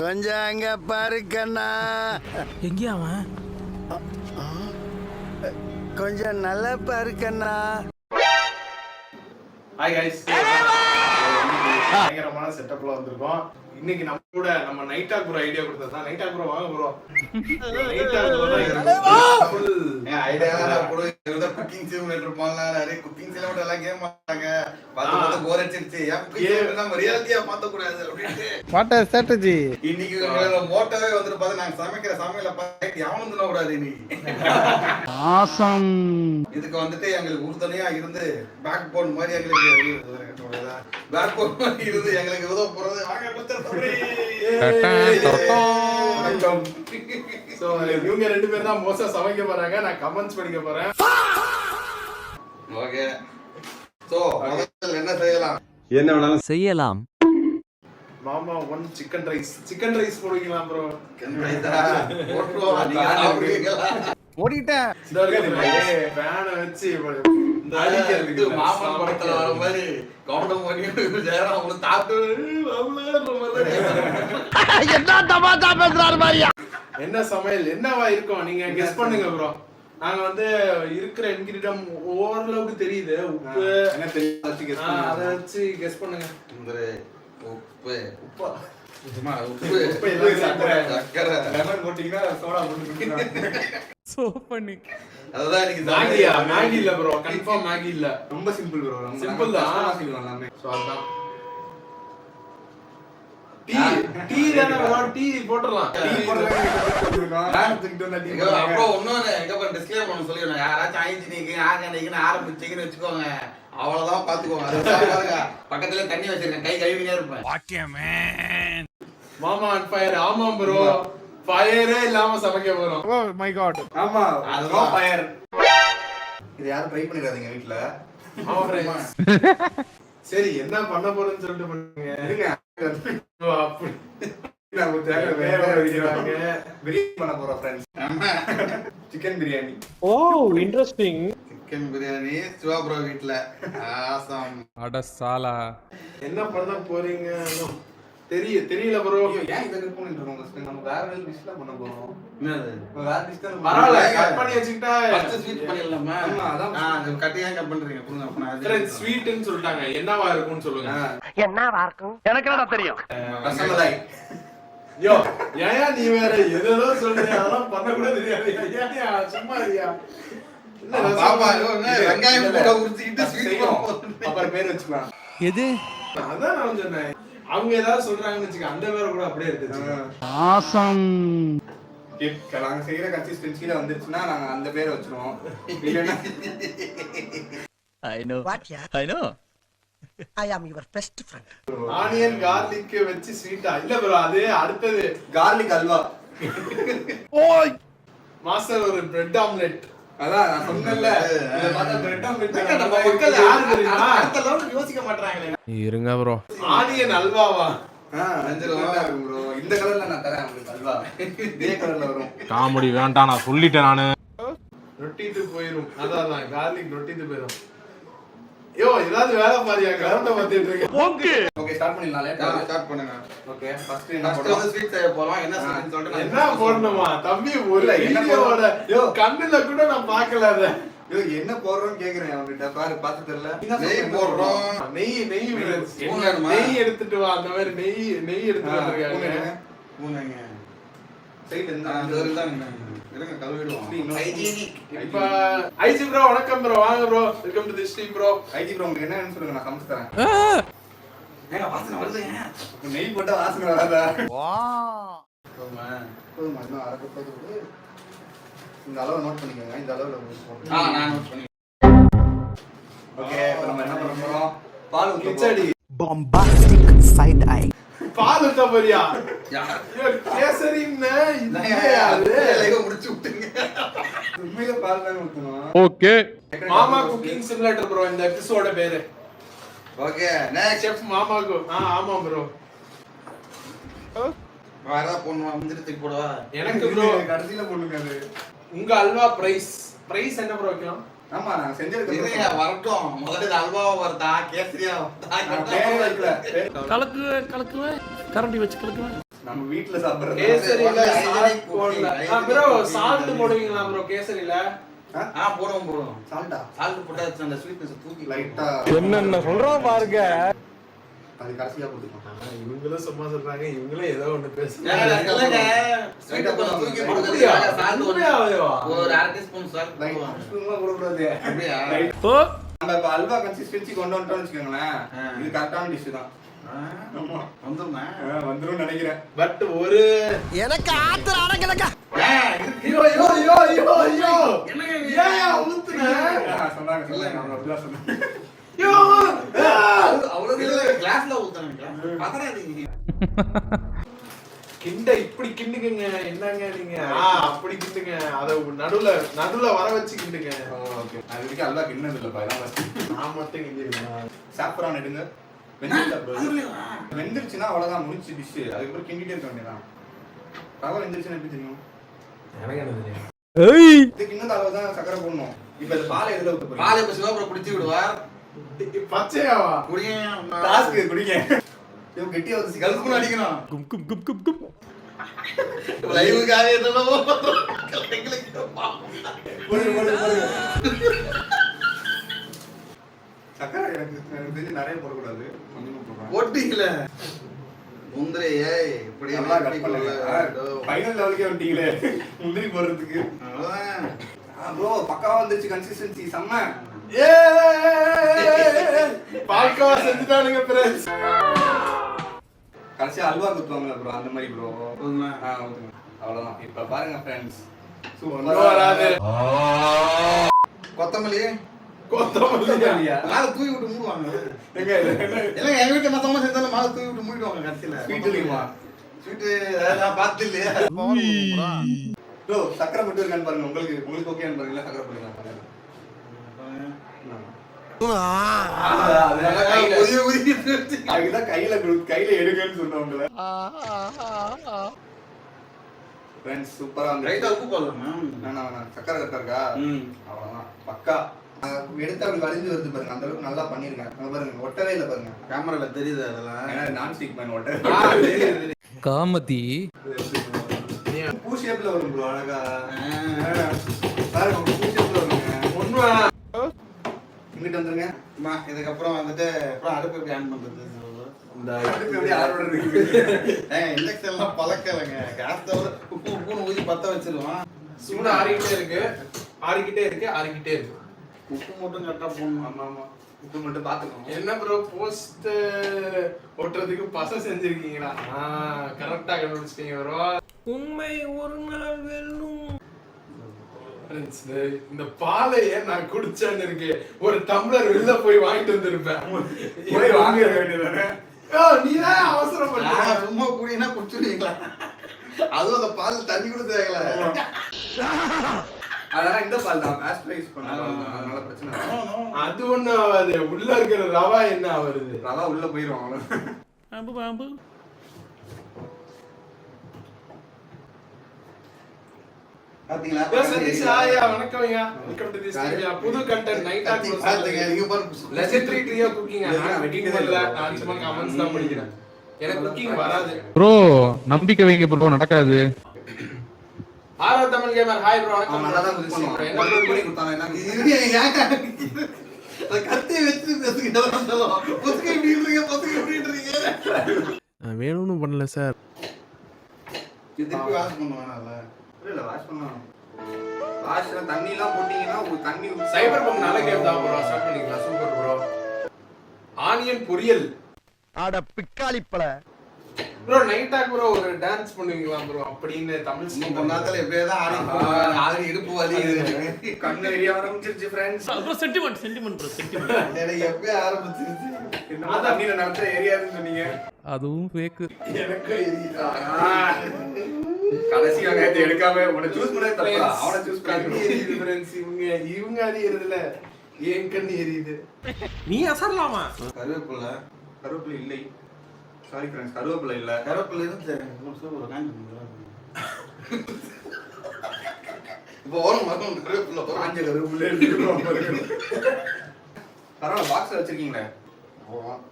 கொஞ்சம் அங்க பாரு கண்ணா. எங்கேயா அவன்? கொஞ்சம் நல்லா பாரு கண்ணா. ஹாய் கைஸ், பயங்கரமான செட்டப்ல வந்திருக்கோம். இன்னைக்கு நம்ம கூட நம்ம நைட் டாக் ப்ரோ ஐடியா கொடுத்தா. நைட் டாக் ப்ரோ வாங்க bro. Night talk bro full ஐடியால கூட ஏதோ குக்கிங் சிமுலேட்டர் பண்ணலாம். நிறைய குக்கிங் சிமுலேட்டர் எல்லாம் கேம் ஆடுறாங்க. பார்த்து போர் அடிச்சிருச்சு. ஏன் நம்ம ரியாலிட்டியா பார்த்த கூடாது அப்படினு வாட் ஆர் ஸ்ட்ராட்டஜி. இன்னைக்கு மோட்டோவே வந்துட்டு பார்த்து நாங்க சமைக்கிற சமையல பார்த்து எவனும் தின்ன கூடாது. இன்னைக்கு ஆசம். இதுக்கு வந்துட்டு எங்களுக்கு உறுதுணையா இருந்து பேக் போன் மாதிரி எங்களுக்கு பேக் போன் மாதிரி இருந்து எங்களுக்கு உதவ போறது வாங்க. சோ இவங்க ரெண்டு பேரும் தான் மோஸ்டா சமைக்க போறாங்க. நான் கமெண்ட்ஸ் படிக்க போறேன். ஓகே, சோ முதல்ல என்ன செய்யலாம்? என்ன வேணாலும் செய்யலாம். மாமா ஒன் சிக்கன் ரைஸ் போடுவீங்களா ப்ரோ? ஓடிட்டேன். பேனை வச்சு மாமா படத்துல வர மாதிரி கவுண்டம் பண்ணி ஜெயராம் அவங்கள தாத்து என்ன சமையல் என்னவா இருக்கும் நீங்க கெஸ் பண்ணுங்க ப்ரோ. நாங்க வந்து இருக்கிற இன்கிரிடியம் ஓரளவுக்கு தெரியுது. உப்பு அதை வச்சு கெஸ் பண்ணுங்க. உப்பு உப்பா உப்பு சக்கரை லெமன் போட்டீங்கன்னா சோடா போட்டு சோ பண்ணி அதுதான் இன்னைக்கு மேகியா? மேகி இல்ல ப்ரோ, கன்ஃபார்ம் மேகி இல்ல. ரொம்ப சிம்பிள் ப்ரோ. சிம்பிள் தான். சோ அதான் டீ தான ப்ரோ. டீ போட்டுறலாம். டீ போட்டுறலாம். அப்புறம் ஒன்னொன்னு எங்க பண்ண டிஸ்க்ளைமர் பண்ண சொல்லிடுறேன். யாராச்சும் ஐன்ஜினிக்கு ஆர்கானிக்னு ஆரம்பிச்சீங்கன்னு வச்சுக்கோங்க, அவ்வளவுதான் பாத்துக்கோங்க. அது பக்கத்துல தண்ணி வச்சிருக்கேன், கை கழுவினே இருப்பேன். மாமா ஆன் ஃபயர். ஆமா ப்ரோ, ஃபயரே இல்லாம சமைக்க போறோம். Oh my god. ஆமா, அதுதான் ஃபயர். இது யாரும் ட்ரை பண்ணிடாதீங்க வீட்ல. ஆமா ஃப்ரெண்ட்ஸ். சரி, என்ன பண்ண போறேன்னு சொல்லிட்டு பண்ணுங்க. இருங்க, அப்படி நம்ம தேவை வேற வைக்கிறாங்க. பிரியாணி பண்ண போறோம் friends. Chicken biryani. Oh interesting. Chicken biryani Siva bro வீட்ல. ஆசம். அட சாலா. என்ன பண்ண போறீங்க தெரியல ப்ரோ. ஏன் இத கட் பண்ணிட்டு இருக்கோம்? நம்ம வேற ஒரு டிஷ்ல பண்ண போறோம். என்னது? வேற டிஷ் தான். பரவாயில்ல, கட் பண்ணி வச்சிட்டா ஃபர்ஸ்ட் ஸ்வீட் பண்ணிடலாமா? ஆமா, அதான் கட் ஏன் கட் பண்றீங்க? புரியுங்க. அப்ப நான் ஃப்ரெண்ட்ஸ் ஸ்வீட்னு சொல்லிட்டாங்க. என்னவா இருக்கும்னு சொல்லுங்க. என்னவா இருக்கும்? எனக்கு என்ன தெரியும். ரசமலாய். யோ, ஏயா நீ வேற ஏதோ சொல்றீங்க. அதெல்லாம் பண்ண கூட தெரியாது. ஏயா சும்மா இருயா. பாப்பா என்ன வெங்காயம் கூட உரிச்சிட்டு ஸ்வீட் அப்புறம் பேர் வச்சுக்கலாம். எது? அதான் நான் சொன்னேன். அவங்க ஏதாவது சொல்றாங்கன்னு வச்சுக்க, அந்த பேரை கூட அப்படியே இருந்துச்சு. ஆசம். நாங்க செய்யற கன்சிஸ்டன்சில வந்துருச்சுன்னா நாங்க அந்த பேரை வச்சிருவோம். I know. What, yeah? I know. I am your best friend. Onion garlic வச்சு ஸ்வீட்டா? இல்ல ப்ரோ, அது அடுத்தது. கார்லிக் அல்வா. ஓய் மாஸ்டர், ஒரு பிரெட் ஆம்லெட். அதான் நான் சொன்னேன்ல, இத பார்த்தா பிரெட் ஆம்லெட். நம்ம மக்கள் யாரு தெரியுமா? அடுத்த லெவலுக்கு யோசிக்க மாட்டறாங்களே. இருங்க ப்ரோ. ஆனியன் அல்வாவா? அஞ்சல் இருக்கும் ப்ரோ. இந்த கலர்ல நான் தரேன் உங்களுக்கு அல்வா. இதே கலர்ல வரும். காமெடி வேண்டாம், நான் சொல்லிட்டேன் நானு. ரொட்டிட்டு போயிரும். அதான் கார்லிக் ரொட்டிட்டு போயிரும். யோ, ஏதாவது வேலை பாரியா? கரண்ட மாத்திட்டு இருக்கேன். ஓகே ஓகே, ஸ்டார்ட் பண்ணிடலாம். லேட்டா ஸ்டார்ட் பண்ணுங்க. ஓகே, ஃபர்ஸ்ட் என்ன போடுறோம்? ஸ்வீட் செய்ய போறோம். என்ன ஸ்வீட்னு சொல்லிட்டு என்ன போடணுமா தம்பி? ஒரு வீடியோவோட கண்ணுல கூட நான் பார்க்கல அத. யோ, என்ன போடுறோம்னு கேக்குறேன் அவங்கிட்ட. பாரு, பாத்து தெரியல. நெய் போடுறோம். நெய் எடுத்துட்டு வா. அந்த மாதிரி நெய் எடுத்துட்டு வந்திருக்காங்க. பூனைங்க சைடுல இருந்தா அந்த இருந்தாங்க. இருங்க, கழுவிடுவோம். ஹைஜீனிக். இப்ப ஐஜி ப்ரோ வணக்கம் ப்ரோ. வாங்க bro, welcome to the stream bro. IG bro, உங்களுக்கு என்னன்னு சொல்லுங்க, நான் சமைச்சு தரேன். ஏங்க வாசனை வருதுங்க. நெய் போட்டா வாசனை வராதா? வா. போதுமா இன்னும் அரை கப் போதும். இந்த அளவு நோட் பண்ணிக்கோங்க. இந்த அளவுல போடுங்க. நான் நோட் பண்ணி. ஓகே, இப்போ நம்ம என்ன பண்ண போறோம்? பால் ஊத்த கிச்சடி. Bombastic side eye. பால் ஊத்த போறியா? யார் கேசரின்னு இது லைவ் முடிச்சு விட்டுங்க. உண்மையில பால் தான் ஊத்தணும். ஓகே. மாமா குக்கிங் சிமுலேட்டர் ப்ரோ இந்த எபிசோட பேரு. ஓகே, நெக்ஸ்ட் செஃப் மாமாக்கு. ஆமா ப்ரோ. வேற ஏதாவது போடணுமா? முந்திரி தூக்கி போடவா? எனக்கு ப்ரோ கடைசியில போடுங்க. அது உங்க அல்வா பிரைஸ் என்ன ப்ரோ வைக்கலாம்? ஆமா, நான் செஞ்சதுக்கு இருங்க வரட்டும். முதல்ல அல்வாவா வருதா கேசரியா வருதா? கலக்குவேன் கரண்டி வச்சு கலக்குவேன். நம்ம வீட்ல சாப்பிடுறது கேசரியில Hygienic salt போடல. cooking, bro hygienic salt cooking. போடுவீங்களா bro கேசரியில? போடுவோம் சால்ட்டா சால்ட் போட்டா அந்த ஸ்வீட்னஸ் தூக்கி லைட்டா என்னென்ன சொல்றான் பாருங்க. அது கடைசியா போட்டுக்கலாம். இவங்களும் சும்மா சொல்றாங்க, இவங்களும் ஏதோ ஒண்ணு பேசுறாங்க. இல்லங்க ஸ்வீட் கொஞ்சம் தூக்கி போடுறது அப்படியா? சால்ட் உண்மையாவேவா? ஒரு 1/2 டீஸ்பூன் சால்ட் லைட் போடுவாங்க சும்மா போடக்கூடாது. அப்படியா நம்ம இப்ப அல்வா கன்சிஸ்டன்சி கொண்டு வந்துட்டோம்னு வச்சுக்கோங்களேன், இது கரெக்டான டிஷ் தான். ஆமா. வந்துருமா வந்துரும் நினைக்கிறேன். பட் ஒரு எனக்கு ஆத்திரம் அடங்கலக்கா. ஐயோ ஐயோ ஐயோ ஐயோ ஐயோ என்னங்க ஏன் ஊத்துன? சொன்னாங்க அவங்க அப்படிதான் சொன்னாங்க. ஐயோ அவ்வளவு இல்ல கிளாஸ்ல ஊத்துறாங்க பதறாதீங்க கிண்ட இப்படி கிண்டுங்க. என்னங்க நீங்க அப்படி கிண்டுங்க. அத நடுவுல வர வச்சு கிண்டுங்க. ஓகே. அது வரைக்கும் அல்வா கிண்ணது இல்லப்பா, இதான் ஃபர்ஸ்ட். நான் மட்டும் கிண்டிருக்கேன். சாப்பிட்றான் எடுங்க. வெந்துருச்சுன்னா அவ்வளவுதான், முடிச்சு டிஷ். அதுக்கப்புறம் கிண்டிட்டே இருக்க வேண்டியதான். ரவை வெந்துருச்சுன்னா எப்படி தெரியும்? எனக்கு என்ன தெரியும்? இதுக்கு இன்னும் அளவுதான் சக்கரை போடணும். இப்ப இந்த பாலை எதுல ஊத்த போறீங்க? பாலை இப்ப சிவப்புற குடிச்சு விடுவா பச்சையாவா? குடிங்க டாஸ்க் குடிங்க. இவன் கெட்டியா வந்து கல்குன்னு அடிக்கணும் கும் கும் கும் கும் கும். லைவுக்காக என்னவோ சக்கரை எனக்கு தெரிஞ்சு நிறைய போடக்கூடாது, கொஞ்சமா போடுறேன். போட்டீங்கள முந்திரையே இப்படி நல்லா கட் பண்ணுங்க. ஃபைனல் லெவலுக்கே வந்துட்டீங்களே முந்திரி போடுறதுக்கு. ப்ரோ பக்காவா வந்துருச்சு கன்சிஸ்டன்சி, செம்ம. பால்கோவா செஞ்சுட்டானுங்க ஃப்ரெண்ட்ஸ். கடைசியா அல்வா குத்துவாங்கல ப்ரோ, அந்த மாதிரி ப்ரோ. ஊத்துங்க. அவ்வளவுதான். இப்ப பாருங்க ஃப்ரெண்ட்ஸ், ஒண்ணும் வராது. கொத்தமல்லி கொத்தமல்லியா? மேல தூவி விட்டு மூடுவாங்க எங்க இல்லங்க எங்க வீட்டுல மத்தவங்க செஞ்சாலும் மேல தூவி விட்டு மூடிடுவாங்க கடைசியில ஸ்வீட் இல்லையுமா? ஸ்வீட்டு நான் பார்த்து இல்லையா ப்ரோ சக்கரை மட்டும் இருக்கான்னு பாருங்க. உங்களுக்கு ஓகேன்னு பாருங்க, சக்கரை போடுங்க. அதுதான் கையில எடுங்கன்னு சொன்னவங்கள. ஃப்ரெண்ட்ஸ் சூப்பரா வந்து ரைட்டா உப்பு போடலாம் வேணாம் சக்கரை கரெக்டா இருக்கா? அவ்வளவுதான் பக்கா. எடுத்து அப்படி வலிஞ்சு வருது பாருங்க, அந்த அளவுக்கு நல்லா பண்ணிருக்கேன். அங்க பாருங்க ஒட்டவே இல்லை பாருங்க. கேமரால தெரியுது அதெல்லாம் ஏன்னா நான் ஸ்டிக் மேன் ஒட்டவே காமதி பூ ஷேப்ல வரும் ப்ரோ, அழகா பாருங்க பூ ஷேப்ல வருங்க. ஒண்ணு வேணாம். இங்கிட்டு வந்துருங்க. இதுக்கப்புறம் வந்துட்டு அப்புறம் அடுப்பு எப்படி ஆன் பண்றது இந்த அடுப்பு எப்படி ஆர்டர் இருக்கு? இண்டக்ஷன் எல்லாம் பழக்கலைங்க கேஸ் தவிர உப்பு உப்புன்னு ஊதி பத்த வச்சிருவான் சூடு ஆறிக்கிட்டே இருக்கு. உப்பு மட்டும் கரெக்டா போடணும் ஆமா ஆமா, உப்பு மட்டும் பாத்துக்கோங்க. என்ன ப்ரோ போஸ்ட் ஒட்டுறதுக்கு பச செஞ்சிருக்கீங்களா? கரெக்டா கண்டுபிடிச்சிட்டீங்க ப்ரோ. உண்மை ஒரு நாள் வெல்லும். இந்த பாலைய நான் குடிச்சேன்னு இருக்கு, ஒரு டம்ளர் வெளில போய் வாங்கிட்டு வந்திருப்பேன். போய் வாங்க வேண்டியதானே? நீதான் அவசரம் பண்ண. சும்மா கூடினா குடிச்சுடுவீங்களா அதுவும் அந்த பால் தண்ணி கூட தேவையில்ல அதெல்லாம் இந்த பால் தான் ஆஸ்பிரைஸ் பண்ணலாம், அதனால பிரச்சனை இல்லை. அது ஒண்ணு ஆகாது. உள்ள இருக்கிற ரவா என்ன வருது? ரவா உள்ள போயிரும் அவ்வளவு. பாம்பு பாம்பு. பாத்தீங்களா சதீஷ் ஐயா வணக்கம் ஐயா. Welcome to this video. புது கண்டென்ட் நைட் டாக் பாத்தீங்க நீங்க பாருங்க லெஜெண்டரி ட்ரியோ குக்கிங். நான் வெட்டிங் பண்ணல, நான் சும்மா கமெண்ட்ஸ் தான் படிக்கிறேன். எனக்கு குக்கிங் வராது ப்ரோ. நம்பிக்கை வைங்க ப்ரோ, நடக்காது. ஆரோ தமிழ் கேமர் ஹாய் ப்ரோ அவன் வணக்கம். நல்லா தான் குக் பண்ணுவான். என்ன என்ன பண்ணி கொடுத்தானே என்ன கத்தி வச்சு பசங்க எப்படி இருக்கீங்க பசங்க எப்படி இருக்கீங்க வேணும்னு பண்ணல சார். திருப்பி வாஷ் பண்ணுவாங்கல்ல இல்ல வாஷ் பண்ணலாம். வாஷ்ல தண்ணி எல்லாம் போட்டீங்கன்னா ஒரு தண்ணி சைபர் பங்க் நல்ல கேம் தான் ப்ரோ. ஸ்டார்ட் பண்ணிக்கலாம். Super bro. ஆனியன் பொரியல் அட பிக்காளிப்பல. ப்ரோ நைட் டாக் ப்ரோ ஒரு டான்ஸ் பண்ணுவீங்களா ப்ரோ அப்படின்னு தமிழ் இன்னும் கொஞ்ச நேரத்துல எப்படியாவது ஆடி இடுப்பு வலி கண்ணு எரிய ஆரம்பிச்சிருச்சு ஃப்ரெண்ட்ஸ். Sentiment bro, sentiment. எனக்கு எப்பயே ஆரம்பிச்சிருச்சு என்ன தண்ணியில நடத்துற ஏரியான்னு சொன்னீங்க. அதுவும் ஃபேக். எனக்கு எரியுதா? கடைசி வெங்காயத்தை எடுக்காம உன்னை சூஸ் பண்ணவே தப்பா, அவனை சூஸ் கண்ணு பண்ணி எரியுது ஃப்ரெண்ட்ஸ். இவங்க எரியுதுல, ஏன் கண்ணு எரியுது? நீ அசரலாமா? கருவேப்பிலை கருவேப்பிலை இல்லை. சாரி ஃப்ரெண்ட்ஸ், கருவேப்பிலை இல்ல. கருவேப்பிலை இருந்து இப்போ ஓரம் மரம் கருவேப்பிலை காஞ்ச கருவேப்பிலை எடுத்துக்கிறோம். பரவாயில்ல, பாக்ஸ்ல வச்சிருக்கீங்களே.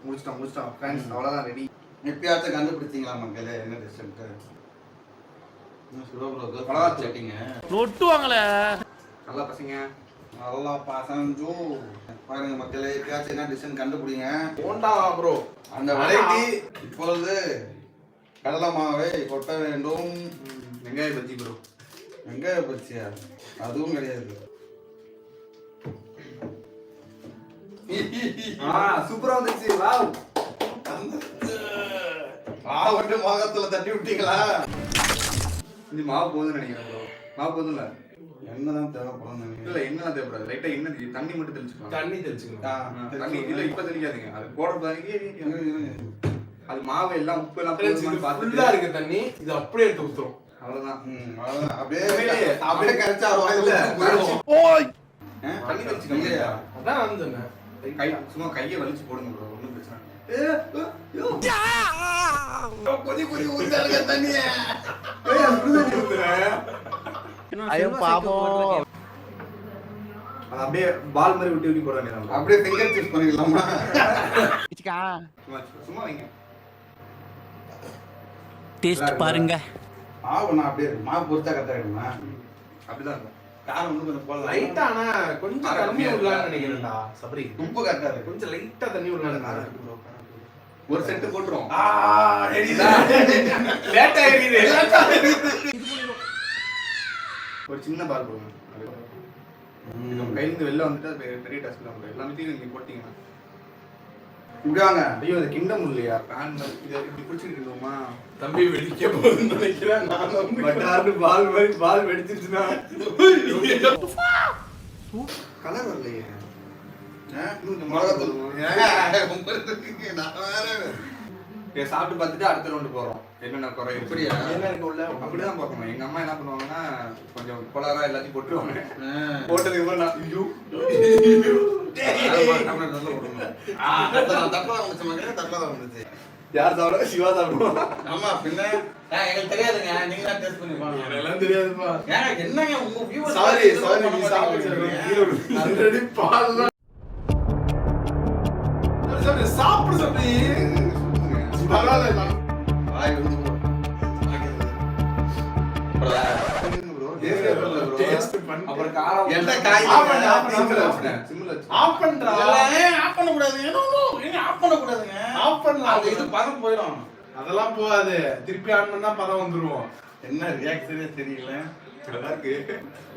முடிச்சிட்டோம் ஃப்ரெண்ட்ஸ், அவ்வளவுதான் ரெடி. எப்பயாச்சும் கண்டுபிடிச்சீங்களா மக்களே என்ன டிஸ்டன்ட் செட்டிங்க நொட்டுவாங்களே நல்லா பசங்க நல்லா பசஞ்சு பாருங்க மக்களே எப்பயாச்சும் என்ன டிஸ்டன்ட் கண்டுபிடிங்க போண்டா ப்ரோ. அந்த வெரைட்டி இப்பொழுது கடலை மாவை கொட்ட வேண்டும். வெங்காய பஜ்ஜி ப்ரோ. வெங்காய பஜ்ஜியா? அதுவும் கிடையாது. சூப்பரா வந்துச்சு. வாவ். மாவு வந்து மோகத்துல தட்டி விட்டீங்களா? இது மாவு போதும்னு நினைக்கிறேன் ப்ரோ. மாவு போதும்ல? என்னதான் தேவைப்படும் நினைக்கிறேன். இல்ல எண்ணெய் தேவைப்படாது. லைட்டா எண்ணெய் தண்ணி மட்டும் தெளிச்சுக்கலாம். தண்ணி தெளிச்சுக்கணும். தண்ணி இல்ல இப்ப தெளிக்காதீங்க. அது போடுறதுக்கு அது மாவு எல்லாம் உப்பு எல்லாம் போடுமான்னு ஃபுல்லா பார்த்துட்டு இருக்கு தண்ணி. இது அப்படியே எடுத்து ஊத்துறோம். அவ்வளவுதான். அவ்வளவுதான். அப்படியே கரைச்சா தண்ணி தெளிச்சுக்கோங்க. அதான் நான் சொன்னேன். கை சும்மா கையை வலிச்சு போடுங்க ப்ரோ. ஒண்ணும் பிரச்சனை ஐயோ பாவம். அது அப்படியே பால் மாதிரி விட்டு விட்டு போட வேண்டியது. அப்படியே ஃபிங்கர் சூஸ் பண்ணிக்கலாமா? சும்மா வைங்க. டேஸ்ட் பாருங்க. மாவு நான் அப்படியே இருக்கு. மாவு பொறுத்தா கரெக்டா இருக்குமா? அப்படிதான் இருக்கும். காரம் வந்து கொஞ்சம் போடலாம். லைட்டா ஆனா கொஞ்சம் தண்ணி விடலாம்னு நினைக்கிறேன்டா சபரி. உப்பு கரெக்டா இருக்கு. கொஞ்சம் லைட்டா தண்ணி விடலாம்னு. ஒரு செட்டு போட்டுரும். லேட் ஆயிடுது. ஒரு சின்ன பால் போடுங்க. இது உங்க கையில இருந்து வெளில வந்துட்டு அது பெரிய டாஸ்க் தான். எல்லாமே நீங்க போட்டீங்கன்னா இப்படி வாங்க. ஐயோ அது கிண்டம் இல்லையா? பேன் இதை இப்படி பிடிச்சிருக்கோமா? தம்பி வெடிக்க போகுதுன்னு நினைக்கிறேன். நான் பட்டார்னு பால் மாதிரி பால் வெடிச்சிருச்சுன்னா கலர் வரலையே. மிளகாத்தூள். சாப்பிட்டு பார்த்துட்டு அடுத்த ரவுண்டு போறோம். என்னென்ன குறை இப்படியா? என்ன இருக்கு உள்ள? அப்படிதான் பார்க்கணும். எங்க அம்மா என்ன பண்ணுவாங்கன்னா கொஞ்சம் கொலரா எல்லாத்தையும் போட்டுருவாங்க. போட்டதுக்கு அப்புறம் நான் ஐயோ யார் சாப்பிட? சிவா சாப்பிடுவோம். ஆமா பின்ன எங்களுக்கு தெரியாதுங்க. நீங்க தான் டேஸ்ட் பண்ணி பாருங்க. எல்லாம் தெரியாதுப்பா. என்னங்க உங்க வியூவர்ஸ் சாரி நீ சாப்பிடு. ஆல்ரெடி பால் சாப்பிடு சபரி. பரவாயில்ல. வாய் வந்து டேஸ்ட் பண்ணு. அப்புறம் காரம் எந்த காய்? ஆஃப் பண்ணு, ஆஃப் பண்ணு, சிம்ல ஆஃப் பண்ணு. சிம்ல ஆஃப் பண்றா. ஆஃப் பண்ண கூடாது. ஏங்க ஆஃப் பண்ண கூடாதுங்க. ஆஃப் பண்ணலாம். அது இது பதம் போயிடும். அதெல்லாம் போகாது. திருப்பி ஆன் பண்ணா பதம் வந்துருவோம். என்ன ரியாக்ஷனே தெரியல. நல்லா இருக்கு.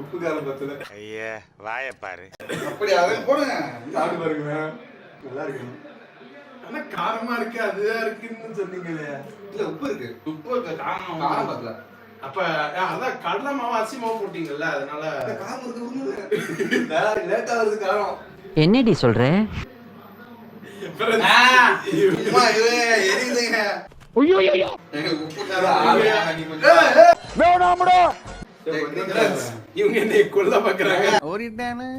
உப்பு காரம் பத்தல. ஐயா வாய பாரு. அப்படி அதை போடுங்க. சாப்பிட்டு பாருங்க. நல்லா இருக்கு. ஆனா காரமா இருக்கு அதுதான் இருக்குன்னு சொன்னீங்களே. இல்ல உப்பு இருக்கு. உப்பு காரம் காரம் பத்தல. அப்ப அதான் கடலை மாவு அரிசி மாவு போட்டீங்கல்ல அதனால காரம் இருக்கு. லேட்டா வருது காரம். என்னடி சொல்ற? சும்மா இது எரியுதுங்க. ஐயோ ஐயோ. எங்களுக்கு உப்பு காரம் வேணாம்டா. இவங்க என்னை கொல்ல பாக்குறாங்க. ஓடிட்டானே.